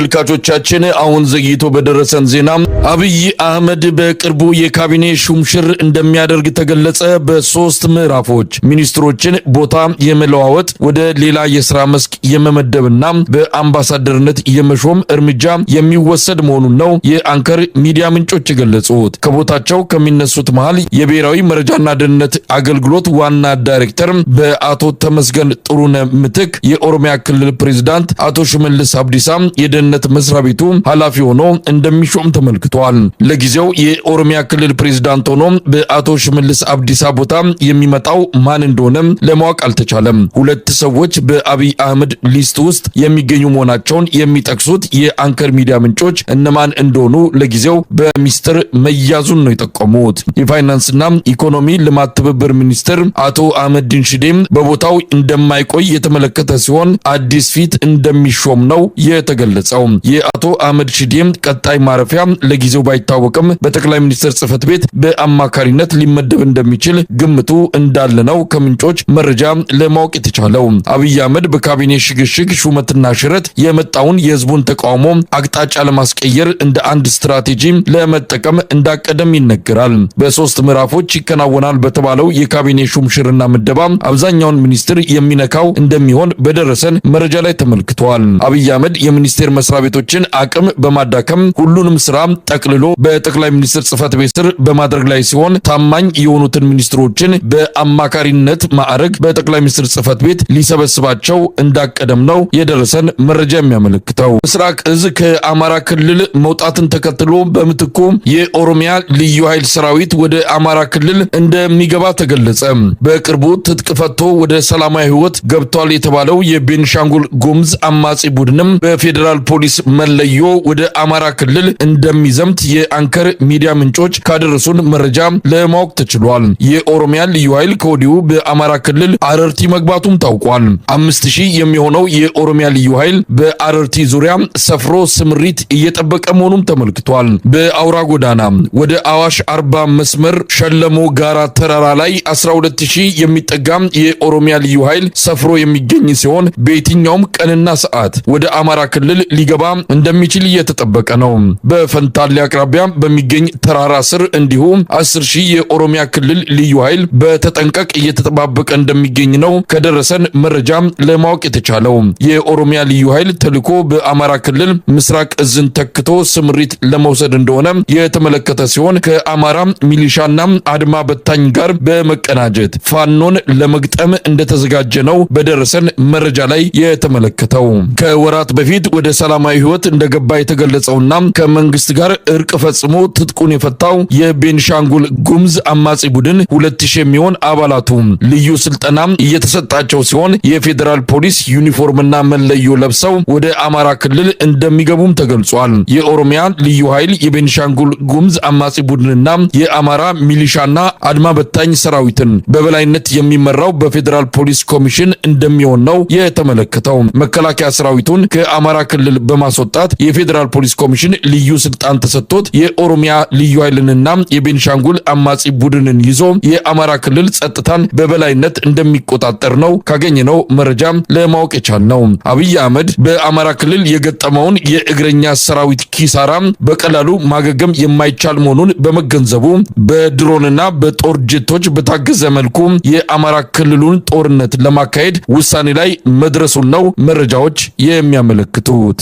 ተመልካቾቻችን አሁን ዘግይቶ በደረሰን ዜና አብይ አህመድ በቅርቡ የካቢኔ ሹምሽር እንደሚያደርግ ተገለጸ። በሶስት ምዕራፎች ሚኒስትሮችን ቦታ የመለዋወጥ ወደ ሌላ የሥራ መስክ የመመደብና በአምባሳደርነት የመሾም እርምጃ የሚወሰድ መሆኑን ነው የአንከር ሚዲያ ምንጮች የገለጹት። ከቦታቸው ከሚነሱት መሃል የብሔራዊ መረጃና ደህንነት አገልግሎት ዋና ዳይሬክተር በአቶ ተመስገን ጥሩነህ ምትክ የኦሮሚያ ክልል ፕሬዝዳንት አቶ ሽመልስ አብዲሳ የደህንነት መስሪያ ቤቱ ኃላፊ ሆኖ እንደሚሾም ተመልክቷል። ለጊዜው የኦሮሚያ ክልል ፕሬዝዳንት ሆኖ በአቶ ሽመልስ አብዲሳ ቦታ የሚመጣው ማን እንደሆነ ለማወቅ አልተቻለም። ሁለት ሰዎች በአብይ አህመድ ሊስት ውስጥ የሚገኙ መሆናቸውን የሚጠቅሱት የአንከር ሚዲያ ምንጮች እነማን እንደሆኑ ለጊዜው በሚስጥር መያዙን ነው የጠቆሙት። የፋይናንስና ኢኮኖሚ ልማት ትብብር ሚኒስትር አቶ አህመዲን ሽዴም በቦታው እንደማይቆይ የተመለከተ ሲሆን አዲስ ፊት እንደሚሾም ነው የተገለጸው። የአቶ አህመድ ሽዴም ቀጣይ ማረፊያ ለጊዜው ባይታወቅም በጠቅላይ ሚኒስትር ጽህፈት ቤት በአማካሪነት ሊመደብ እንደሚችል ግምቱ እንዳለ ነው ከምንጮች መረጃ ለማወቅ የተቻለው። አብይ አህመድ በካቢኔ ሽግሽግ ሹመትና ሽረት የመጣውን የህዝቡን ተቃውሞ አቅጣጫ ለማስቀየር እንደ አንድ ስትራቴጂ ለመጠቀም እንዳቀደም ይነገራል። በሶስት ምዕራፎች ይከናወናል በተባለው የካቢኔ ሹምሽርና ምደባ አብዛኛውን ሚኒስትር የሚነካው እንደሚሆን በደረሰን መረጃ ላይ ተመልክቷል። አብይ አህመድ የሚኒስቴር መስሪያ ቤቶችን አቅም በማዳከም ሁሉንም ስራ ጠቅልሎ በጠቅላይ ሚኒስትር ጽህፈት ቤት ስር በማድረግ ላይ ሲሆን ታማኝ የሆኑትን ሚኒስትሮችን በአማካሪነት ማዕረግ በጠቅላይ ሚኒስትር ጽህፈት ቤት ሊሰበስባቸው እንዳቀደም ነው የደረሰን መረጃ የሚያመለክተው። ምስራቅ እዝ ከአማራ ክልል መውጣትን ተከትሎ በምትኩ የኦሮሚያ ልዩ ኃይል ሰራዊት ወደ አማራ ክልል እንደሚገባ ተገለጸ። በቅርቡ ትጥቅ ፈቶ ወደ ሰላማዊ ህይወት ገብቷል የተባለው የቤንሻንጉል ጉሙዝ አማጺ ቡድንም በፌዴራል ፖሊስ መለዮ ወደ አማራ ክልል እንደሚዘምት የአንከር ሚዲያ ምንጮች ካደረሱን መረጃ ለማወቅ ተችሏል። የኦሮሚያ ልዩ ኃይል ከወዲሁ በአማራ ክልል አረርቲ መግባቱም ታውቋል። 5000 የሚሆነው የኦሮሚያ ልዩ ኃይል በአረርቲ ዙሪያ ሰፍሮ ስምሪት እየጠበቀ መሆኑም ተመልክቷል። በአውራ ጎዳና ወደ አዋሽ 40 መስመር ሸለሞ ጋራ ተራራ ላይ 12000 የሚጠጋ የኦሮሚያ ልዩ ኃይል ሰፍሮ የሚገኝ ሲሆን በየትኛውም ቀንና ሰዓት ወደ አማራ ክልል ሊገባ እንደሚችል እየተጠበቀ ነው። በፈንታሌ አቅራቢያ በሚገኝ ተራራ ስር እንዲሁም 10000 የኦሮሚያ ክልል ልዩ ኃይል በተጠንቀቅ እየተጠባበቀ እንደሚገኝ ነው ከደረሰን መረጃ ለማወቅ የተቻለው። የኦሮሚያ ልዩ ኃይል ተልኮ በአማራ ክልል ምስራቅ እዝን ተክቶ ስምሪት ለመውሰድ እንደሆነ የተመለከተ ሲሆን ከአማራ ሚሊሻና አድማ በታኝ ጋር በመቀናጀት ፋኖን ለመግጠም እንደተዘጋጀ ነው በደረሰን መረጃ ላይ የተመለከተው። ከወራት በፊት ወደ ሰላማዊ ህይወት እንደገባ የተገለጸውና ከመንግስት ጋር እርቅ ፈጽሞ ትጥቁን የፈታው የቤንሻንጉል ጉሙዝ አማጺ ቡድን 2000 የሚሆን አባላቱ ልዩ ስልጠና እየተሰጣቸው ሲሆን የፌዴራል ፖሊስ ዩኒፎርምና መለዮ ለብሰው ወደ አማራ ክልል እንደሚገቡም ተገልጿል። የኦሮሚያ ልዩ ኃይል የቤንሻንጉል ጉሙዝ አማጺ ቡድንና የአማራ ሚሊሻና አድማ በታኝ ሰራዊትን በበላይነት የሚመራው በፌዴራል ፖሊስ ኮሚሽን እንደሚሆን ነው የተመለከተው። መከላከያ ሰራዊቱን ከአማራ ክልል በማስወጣት የፌዴራል ፖሊስ ኮሚሽን ልዩ ስልጣን ተሰጥቶት የኦሮሚያ ልዩ ኃይልንና የቤንሻንጉል አማጺ ቡድንን ይዞ የአማራ ክልል ጸጥታን በበላይነት እንደሚቆጣጠር ነው ካገኘነው መረጃ ለማወቅ የቻልነው። አብይ አህመድ በአማራ ክልል የገጠመውን የእግረኛ ሰራዊት ኪሳራ በቀላሉ ማገገም የማይቻል መሆኑን በመገንዘቡ በድሮንና በጦር ጀቶች በታገዘ መልኩ የአማራ ክልሉን ጦርነት ለማካሄድ ውሳኔ ላይ መድረሱን ነው መረጃዎች የሚያመለክቱት።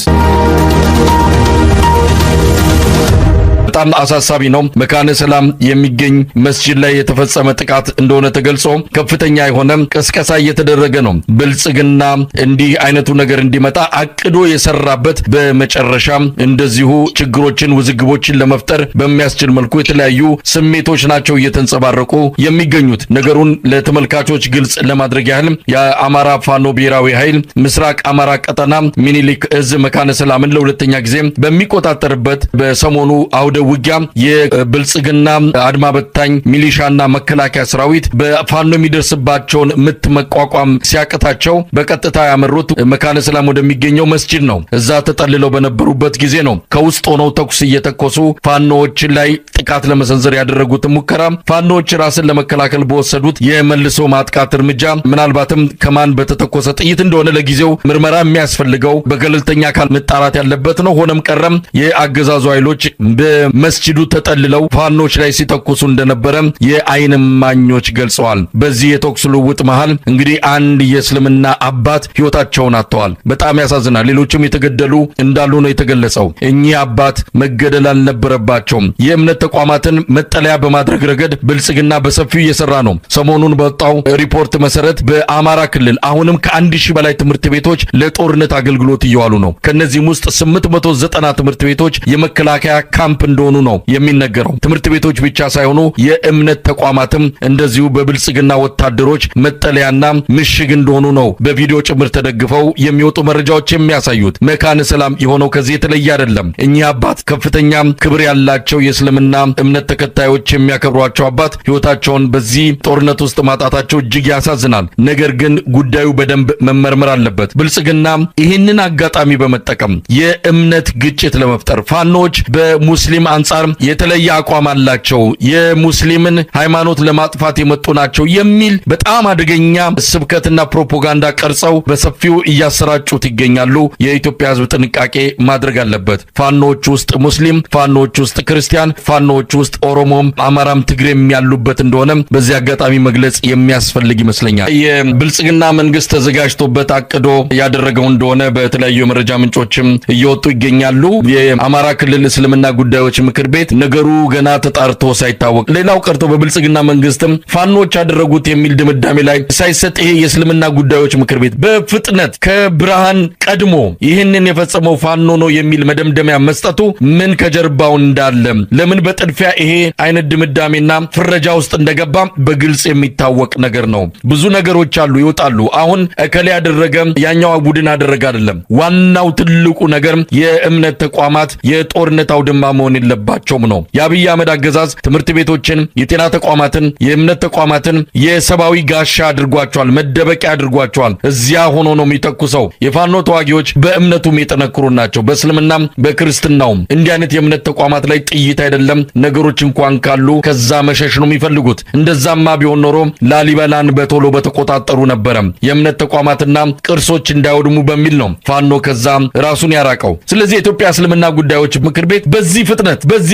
በጣም አሳሳቢ ነው። መካነ ሰላም የሚገኝ መስጂድ ላይ የተፈጸመ ጥቃት እንደሆነ ተገልጾ ከፍተኛ የሆነ ቅስቀሳ እየተደረገ ነው። ብልጽግና እንዲህ አይነቱ ነገር እንዲመጣ አቅዶ የሰራበት በመጨረሻ እንደዚሁ ችግሮችን ውዝግቦችን ለመፍጠር በሚያስችል መልኩ የተለያዩ ስሜቶች ናቸው እየተንጸባረቁ የሚገኙት። ነገሩን ለተመልካቾች ግልጽ ለማድረግ ያህል የአማራ ፋኖ ብሔራዊ ኃይል ምስራቅ አማራ ቀጠና ሚኒሊክ እዝ መካነ ሰላምን ለሁለተኛ ጊዜ በሚቆጣጠርበት በሰሞኑ አውደ ውጊያ የብልጽግና አድማ በታኝ ሚሊሻና መከላከያ ሰራዊት በፋኖ የሚደርስባቸውን ምት መቋቋም ሲያቅታቸው በቀጥታ ያመሩት መካነ ሰላም ወደሚገኘው መስጂድ ነው። እዛ ተጠልለው በነበሩበት ጊዜ ነው ከውስጥ ሆነው ተኩስ እየተኮሱ ፋኖዎች ላይ ጥቃት ለመሰንዘር ያደረጉት ሙከራ ፋኖዎች ራስን ለመከላከል በወሰዱት የመልሶ ማጥቃት እርምጃ ምናልባትም ከማን በተተኮሰ ጥይት እንደሆነ ለጊዜው ምርመራ የሚያስፈልገው በገለልተኛ አካል መጣራት ያለበት ነው። ሆነም ቀረም የአገዛዙ ኃይሎች በመስጂዱ ተጠልለው ፋኖች ላይ ሲተኩሱ እንደነበረ የአይን እማኞች ገልጸዋል። በዚህ የተኩስ ልውውጥ መሃል እንግዲህ አንድ የእስልምና አባት ህይወታቸውን አጥተዋል። በጣም ያሳዝናል። ሌሎችም የተገደሉ እንዳሉ ነው የተገለጸው። እኚህ አባት መገደል አልነበረባቸውም። የእምነት ተቋማትን መጠለያ በማድረግ ረገድ ብልጽግና በሰፊው እየሰራ ነው። ሰሞኑን በወጣው ሪፖርት መሰረት በአማራ ክልል አሁንም ከ1000 በላይ ትምህርት ቤቶች ለጦርነት አገልግሎት እየዋሉ ነው። ከነዚህም ውስጥ 890 ትምህርት ቤቶች የመከላከያ ካምፕ እንደሆኑ ነው የሚነገረው። ትምህርት ቤቶች ብቻ ሳይሆኑ የእምነት ተቋማትም እንደዚሁ በብልጽግና ወታደሮች መጠለያና ምሽግ እንደሆኑ ነው በቪዲዮ ጭምር ተደግፈው የሚወጡ መረጃዎች የሚያሳዩት። መካነ ሰላም የሆነው ከዚህ የተለየ አይደለም። እኚህ አባት ከፍተኛ ክብር ያላቸው የእስልምና እምነት ተከታዮች የሚያከብሯቸው አባት ህይወታቸውን በዚህ ጦርነት ውስጥ ማጣታቸው እጅግ ያሳዝናል። ነገር ግን ጉዳዩ በደንብ መመርመር አለበት። ብልጽግና ይህንን አጋጣሚ በመጠቀም የእምነት ግጭት ለመፍጠር ፋኖች በሙስሊም አንጻር የተለየ አቋም አላቸው፣ የሙስሊምን ሃይማኖት ለማጥፋት የመጡ ናቸው የሚል በጣም አደገኛ ስብከትና ፕሮፓጋንዳ ቀርጸው በሰፊው እያሰራጩት ይገኛሉ። የኢትዮጵያ ህዝብ ጥንቃቄ ማድረግ አለበት። ፋኖች ውስጥ ሙስሊም፣ ፋኖች ውስጥ ክርስቲያን፣ ፋኖች ውስጥ ኦሮሞም፣ አማራም፣ ትግሬም ያሉበት እንደሆነ በዚህ አጋጣሚ መግለጽ የሚያስፈልግ ይመስለኛል። የብልጽግና መንግስት ተዘጋጅቶበት አቅዶ ያደረገው እንደሆነ በተለያዩ የመረጃ ምንጮችም እየወጡ ይገኛሉ። የአማራ ክልል እስልምና ጉዳዮች ምክር ቤት ነገሩ ገና ተጣርቶ ሳይታወቅ ሌላው ቀርቶ በብልጽግና መንግስትም ፋኖች ያደረጉት የሚል ድምዳሜ ላይ ሳይሰጥ ይሄ የእስልምና ጉዳዮች ምክር ቤት በፍጥነት ከብርሃን ቀድሞ ይህንን የፈጸመው ፋኖ ነው የሚል መደምደሚያ መስጠቱ ምን ከጀርባው እንዳለ ለምን በጥድፊያ ይሄ አይነት ድምዳሜና ፍረጃ ውስጥ እንደገባ በግልጽ የሚታወቅ ነገር ነው። ብዙ ነገሮች አሉ ይወጣሉ። አሁን እከሌ ያደረገ ያኛው ቡድን አደረገ አይደለም። ዋናው ትልቁ ነገር የእምነት ተቋማት የጦርነት አውድማ መሆን የለባቸውም ነው። የአብይ አህመድ አገዛዝ ትምህርት ቤቶችን፣ የጤና ተቋማትን፣ የእምነት ተቋማትን የሰብአዊ ጋሻ አድርጓቸዋል፣ መደበቂያ አድርጓቸዋል። እዚያ ሆኖ ነው የሚተኩሰው። የፋኖ ተዋጊዎች በእምነቱም የጠነክሩ ናቸው፣ በእስልምናም በክርስትናውም። እንዲህ አይነት የእምነት ተቋማት ላይ ጥይት አይደለም ነገሮች እንኳን ካሉ ከዛ መሸሽ ነው የሚፈልጉት። እንደዛማ ቢሆን ኖሮ ላሊበላን በቶሎ በተቆጣጠሩ ነበረ። የእምነት ተቋማትና ቅርሶች እንዳይወድሙ በሚል ነው ፋኖ ከዛ ራሱን ያራቀው። ስለዚህ የኢትዮጵያ እስልምና ጉዳዮች ምክር ቤት በዚህ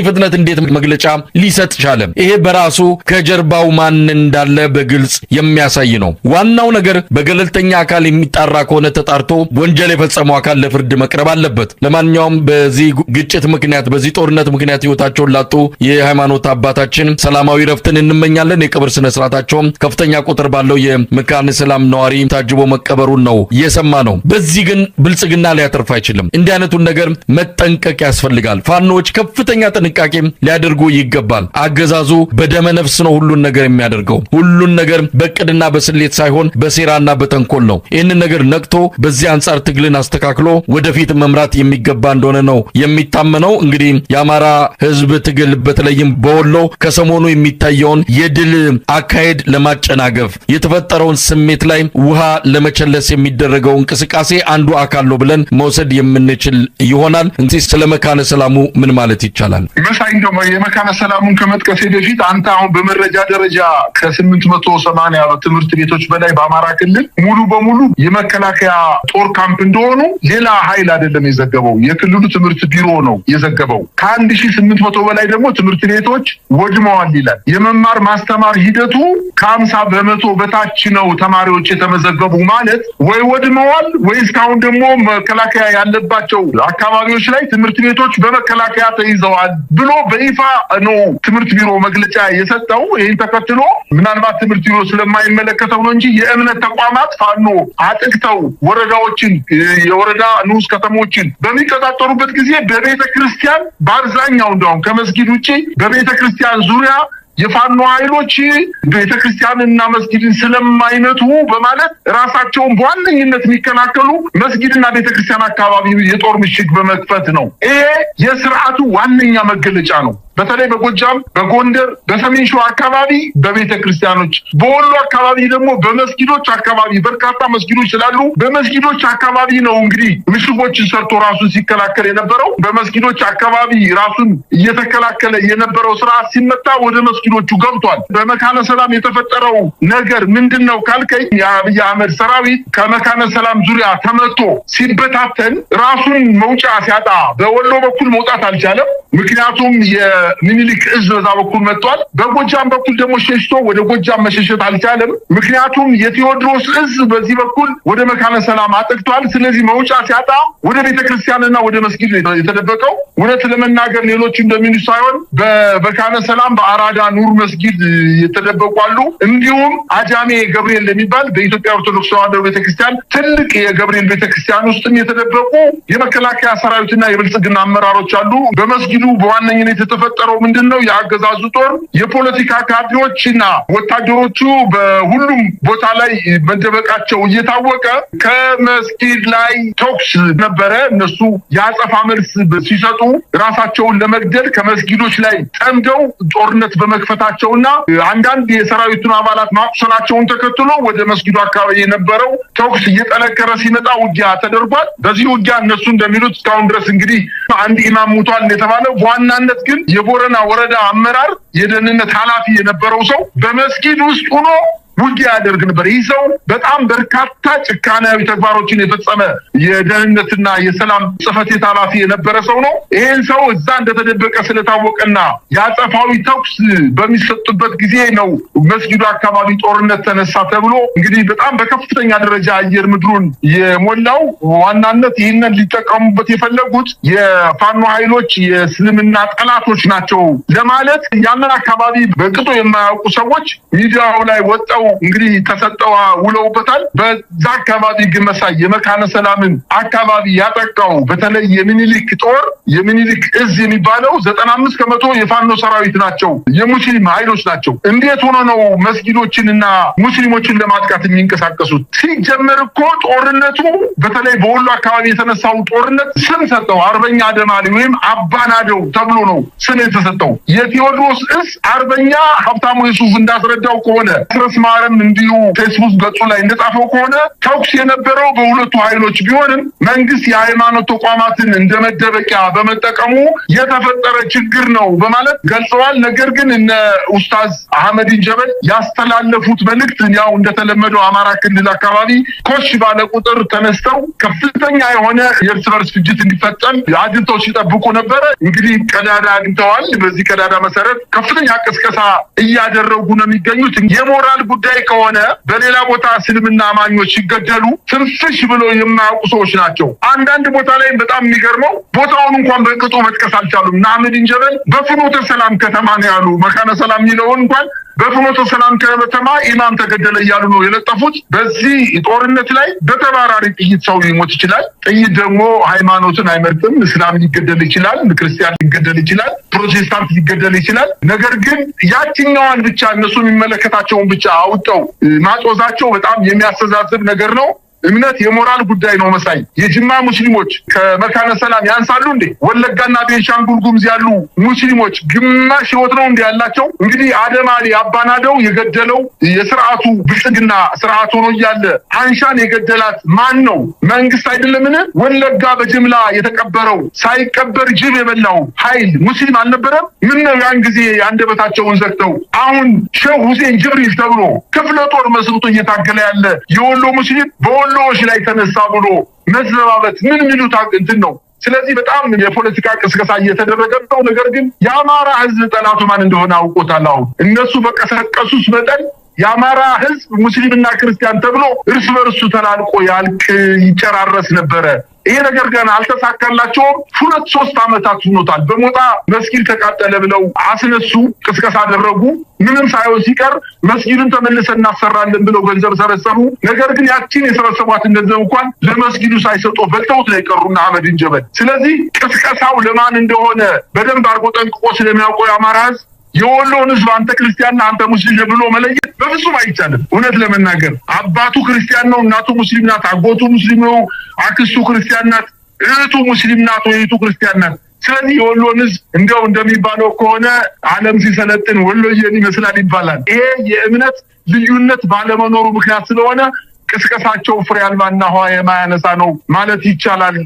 ፍጥነት እንዴት መግለጫ ሊሰጥ ቻለ? ይሄ በራሱ ከጀርባው ማን እንዳለ በግልጽ የሚያሳይ ነው። ዋናው ነገር በገለልተኛ አካል የሚጣራ ከሆነ ተጣርቶ ወንጀል የፈጸመው አካል ለፍርድ መቅረብ አለበት። ለማንኛውም በዚህ ግጭት ምክንያት በዚህ ጦርነት ምክንያት ህይወታቸውን ላጡ የሃይማኖት አባታችን ሰላማዊ ረፍትን እንመኛለን። የቀብር ስነ ስርዓታቸውም ከፍተኛ ቁጥር ባለው የመካነ ሰላም ነዋሪ ታጅቦ መቀበሩን ነው የሰማ ነው። በዚህ ግን ብልጽግና ሊያተርፍ አይችልም። እንዲህ አይነቱን ነገር መጠንቀቅ ያስፈልጋል። ፋኖች ከፍተኛ ጥንቃቄ ሊያደርጉ ይገባል። አገዛዙ በደመ ነፍስ ነው ሁሉን ነገር የሚያደርገው። ሁሉን ነገር በቅድና በስሌት ሳይሆን በሴራና በተንኮል ነው። ይህንን ነገር ነቅቶ በዚህ አንጻር ትግልን አስተካክሎ ወደፊት መምራት የሚገባ እንደሆነ ነው የሚታመነው። እንግዲህ የአማራ ህዝብ ትግል በተለይም በወሎ ከሰሞኑ የሚታየውን የድል አካሄድ ለማጨናገፍ የተፈጠረውን ስሜት ላይ ውሃ ለመቸለስ የሚደረገው እንቅስቃሴ አንዱ አካል ነው ብለን መውሰድ የምንችል ይሆናል። እንግዲህ ስለ መካነ ሰላሙ ምን ማለት ይቻላል? መሳይ እንደው የመካነ ሰላሙን ከመጥቀሴ በፊት አንተ አሁን በመረጃ ደረጃ ከ880 ትምህርት ቤቶች በላይ በአማራ ክልል ሙሉ በሙሉ የመከላከያ ጦር ካምፕ እንደሆኑ ሌላ ኃይል አይደለም የዘገበው፣ የክልሉ ትምህርት ቢሮ ነው የዘገበው። ከ1800 በላይ ደግሞ ትምህርት ቤቶች ወድመዋል ይላል። የመማር ማስተማር ሂደቱ ከ50% በታች ነው ተማሪዎች የተመዘገቡ ማለት ወይ ወድመዋል ወይ እስካሁን ደግሞ መከላከያ ያለባቸው አካባቢዎች ላይ ትምህርት ቤቶች በመከላከያ ተይዘዋል ብሎ በይፋ ነው ትምህርት ቢሮ መግለጫ የሰጠው። ይህን ተከትሎ ምናልባት ትምህርት ቢሮ ስለማይመለከተው ነው እንጂ የእምነት ተቋማት ፋኖ አጥቅተው ወረዳዎችን፣ የወረዳ ንዑስ ከተሞችን በሚቆጣጠሩበት ጊዜ በቤተ ክርስቲያን በአብዛኛው እንደውም ከመስጊድ ውጪ በቤተ ክርስቲያን ዙሪያ የፋኖ ኃይሎች ቤተክርስቲያንና መስጊድን ስለማይመቱ በማለት ራሳቸውን በዋነኝነት የሚከላከሉ መስጊድና ቤተክርስቲያን አካባቢ የጦር ምሽግ በመክፈት ነው። ይሄ የስርዓቱ ዋነኛ መገለጫ ነው። በተለይ በጎጃም፣ በጎንደር፣ በሰሜን ሸዋ አካባቢ በቤተ ክርስቲያኖች፣ በወሎ አካባቢ ደግሞ በመስጊዶች አካባቢ በርካታ መስጊዶች ስላሉ በመስጊዶች አካባቢ ነው እንግዲህ ምሽጎችን ሰርቶ ራሱን ሲከላከል የነበረው። በመስጊዶች አካባቢ ራሱን እየተከላከለ የነበረው ስርዓት ሲመታ ወደ መስጊዶቹ ገብቷል። በመካነ ሰላም የተፈጠረው ነገር ምንድነው ካልከኝ የአብይ አህመድ ሰራዊት ከመካነ ሰላም ዙሪያ ተመቶ ሲበታተን ራሱን መውጫ ሲያጣ በወሎ በኩል መውጣት አልቻለም። ምክንያቱም የሚኒሊክ እዝ በዛ በኩል መጥቷል። በጎጃም በኩል ደግሞ ሸሽቶ ወደ ጎጃም መሸሸት አልቻለም። ምክንያቱም የቴዎድሮስ እዝ በዚህ በኩል ወደ መካነ ሰላም አጥቅቷል። ስለዚህ መውጫ ሲያጣ ወደ ቤተክርስቲያንና ወደ መስጊድ የተደበቀው። እውነት ለመናገር ሌሎች እንደሚሉት ሳይሆን በመካነ ሰላም በአራዳ ኑር መስጊድ የተደበቁ አሉ። እንዲሁም አጃሜ ገብርኤል የሚባል በኢትዮጵያ ኦርቶዶክስ ተዋሕዶ ቤተክርስቲያን ትልቅ የገብርኤል ቤተክርስቲያን ውስጥም የተደበቁ የመከላከያ ሰራዊትና የብልጽግና አመራሮች አሉ። በመስጊዱ በዋነኝነት የተፈጠረው ምንድነው? የአገዛዙ ጦር የፖለቲካ ካድሬዎችና ወታደሮቹ በሁሉም ቦታ ላይ መደበቃቸው እየታወቀ ከመስጊድ ላይ ተኩስ ነበረ። እነሱ የአጸፋ መልስ ሲሰጡ ራሳቸውን ለመግደል ከመስጊዶች ላይ ጠምደው ጦርነት በመክፈታቸውና አንዳንድ የሰራዊቱን አባላት ማቁሰላቸውን ተከትሎ ወደ መስጊዱ አካባቢ የነበረው ተኩስ እየጠነከረ ሲመጣ ውጊያ ተደርጓል። በዚህ ውጊያ እነሱ እንደሚሉት እስካሁን ድረስ እንግዲህ አንድ ኢማም ሙቷል የተባለው በዋናነት ግን የቦረና ወረዳ አመራር የደህንነት ኃላፊ የነበረው ሰው በመስጊድ ውስጥ ሆኖ ውጊያ ያደርግ ነበር። ይህ ሰው በጣም በርካታ ጭካኔያዊ ተግባሮችን የፈጸመ የደህንነትና የሰላም ጽሕፈት ቤት ኃላፊ የነበረ ሰው ነው። ይህን ሰው እዛ እንደተደበቀ ስለታወቀና የአጸፋዊ ተኩስ በሚሰጡበት ጊዜ ነው መስጊዱ አካባቢ ጦርነት ተነሳ ተብሎ እንግዲህ በጣም በከፍተኛ ደረጃ አየር ምድሩን የሞላው። ዋናነት ይህንን ሊጠቀሙበት የፈለጉት የፋኖ ኃይሎች የእስልምና ጠላቶች ናቸው ለማለት ያንን አካባቢ በቅጡ የማያውቁ ሰዎች ሚዲያው ላይ ወጣው እንግዲህ ተሰጠው ውለውበታል። በዛ አካባቢ ግን መሳይ የመካነ ሰላምን አካባቢ ያጠቃው በተለይ የሚኒሊክ ጦር የሚኒሊክ እዝ የሚባለው 95% የፋኖ ሰራዊት ናቸው፣ የሙስሊም ኃይሎች ናቸው። እንዴት ሆኖ ነው መስጊዶችንና ሙስሊሞችን ለማጥቃት የሚንቀሳቀሱት? ሲጀመር እኮ ጦርነቱ በተለይ በወሎ አካባቢ የተነሳው ጦርነት ስም ሰጠው። አርበኛ አደማሊ ወይም አባናደው ተብሎ ነው ስም የተሰጠው። የቴዎድሮስ እዝ አርበኛ ሀብታሙ ዩሱፍ እንዳስረዳው ከሆነ ማረም እንዲሁ ፌስቡክ ገጹ ላይ እንደጻፈው ከሆነ ተኩስ የነበረው በሁለቱ ኃይሎች ቢሆንም መንግስት የሃይማኖት ተቋማትን እንደመደበቂያ በመጠቀሙ የተፈጠረ ችግር ነው በማለት ገልጸዋል። ነገር ግን እነ ኡስታዝ አህመዲን ጀበል ያስተላለፉት መልእክት ያው እንደተለመደው አማራ ክልል አካባቢ ኮሽ ባለ ቁጥር ተነስተው ከፍተኛ የሆነ የእርስ በርስ ፍጅት እንዲፈጸም አድንተው ሲጠብቁ ነበረ። እንግዲህ ቀዳዳ አግኝተዋል። በዚህ ቀዳዳ መሰረት ከፍተኛ ቅስቀሳ እያደረጉ ነው የሚገኙት። የሞራል ጉዳይ ከሆነ በሌላ ቦታ እስልምና አማኞች ሲገደሉ ትንፍሽ ብሎ የማያውቁ ሰዎች ናቸው። አንዳንድ ቦታ ላይ በጣም የሚገርመው ቦታውን እንኳን በቅጡ መጥቀስ አልቻሉም። አህመዲን ጀበል በፍኖተ ሰላም ከተማ ነው ያሉ። መካነ ሰላም የሚለውን እንኳን በፍኖተ ሰላም ከተማ ኢማም ተገደለ እያሉ ነው የለጠፉት። በዚህ ጦርነት ላይ በተባራሪ ጥይት ሰው ሊሞት ይችላል። ጥይት ደግሞ ሃይማኖትን አይመርጥም። እስላም ሊገደል ይችላል፣ ክርስቲያን ሊገደል ይችላል፣ ፕሮቴስታንት ሊገደል ይችላል። ነገር ግን ያችኛዋን ብቻ እነሱ የሚመለከታቸውን ብቻ አውጠው ማጦዛቸው በጣም የሚያስተዛዝብ ነገር ነው። እምነት የሞራል ጉዳይ ነው መሳይ። የጅማ ሙስሊሞች ከመካነ ሰላም ያንሳሉ እንዴ? ወለጋና ቤንሻንጉል ጉሙዝ ያሉ ሙስሊሞች ግማሽ ህይወት ነው እንዴ ያላቸው? እንግዲህ አደማሊ አባናደው የገደለው የስርዓቱ ብልጽግና ስርዓት ሆኖ እያለ አንሻን የገደላት ማን ነው? መንግስት አይደለምን? ወለጋ በጅምላ የተቀበረው ሳይቀበር ጅብ የበላው ኃይል ሙስሊም አልነበረም? ምን ነው ያን ጊዜ አንደበታቸውን ዘግተው አሁን ሼህ ሁሴን ጅብሪል ተብሎ ክፍለ ጦር መስርቶ እየታገለ ያለ የወሎ ሙስሊም በወሎዎች ላይ ተነሳ ብሎ መዘባበት ምን ሚሉት እንትን ነው። ስለዚህ በጣም የፖለቲካ ቅስቀሳ እየተደረገ ነው። ነገር ግን የአማራ ህዝብ ጠላቱ ማን እንደሆነ አውቆታል። አሁን እነሱ በቀሰቀሱት መጠን የአማራ ህዝብ ሙስሊምና ክርስቲያን ተብሎ እርስ በርሱ ተላልቆ ያልቅ ይጨራረስ ነበረ። ይሄ ነገር ገና አልተሳካላቸውም። 2-3 ዓመታት ሆኖታል። በሞጣ መስጊድ ተቃጠለ ብለው አስነሱ፣ ቅስቀሳ አደረጉ። ምንም ሳይሆን ሲቀር መስጊዱን ተመልሰን እናሰራለን ብለው ገንዘብ ሰበሰቡ። ነገር ግን ያቺን የሰበሰቧትን ገንዘብ እንኳን ለመስጊዱ ሳይሰጡ በልተውት ላይ ቀሩና አህመዲን ጀበል። ስለዚህ ቅስቀሳው ለማን እንደሆነ በደንብ አርጎ ጠንቅቆ ስለሚያውቀው የአማራ ህዝብ የወሎን ህዝብ አንተ ክርስቲያንና አንተ ሙስሊም ብሎ መለየት በፍጹም አይቻልም። እውነት ለመናገር አባቱ ክርስቲያን ነው፣ እናቱ ሙስሊም ናት፣ አጎቱ ሙስሊም ነው፣ አክስቱ ክርስቲያን ናት፣ እህቱ ሙስሊም ናት፣ ወይቱ ክርስቲያን ናት። ስለዚህ የወሎን ህዝብ እንደው እንደሚባለው ከሆነ ዓለም ሲሰለጥን ወሎዬን ይመስላል ይባላል። ይሄ የእምነት ልዩነት ባለመኖሩ ምክንያት ስለሆነ ቅስቀሳቸው ፍሬ አልባና ውሃ የማያነሳ ነው ማለት ይቻላል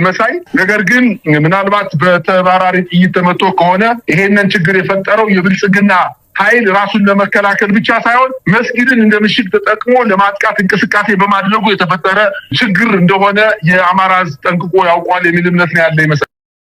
መሳይ። ነገር ግን ምናልባት በተባራሪ ጥይት ተመቶ ከሆነ ይሄንን ችግር የፈጠረው የብልጽግና ኃይል ራሱን ለመከላከል ብቻ ሳይሆን መስጊድን እንደ ምሽግ ተጠቅሞ ለማጥቃት እንቅስቃሴ በማድረጉ የተፈጠረ ችግር እንደሆነ የአማራ ህዝብ ጠንቅቆ ያውቋል የሚል እምነት ነው ያለ ይመስላል።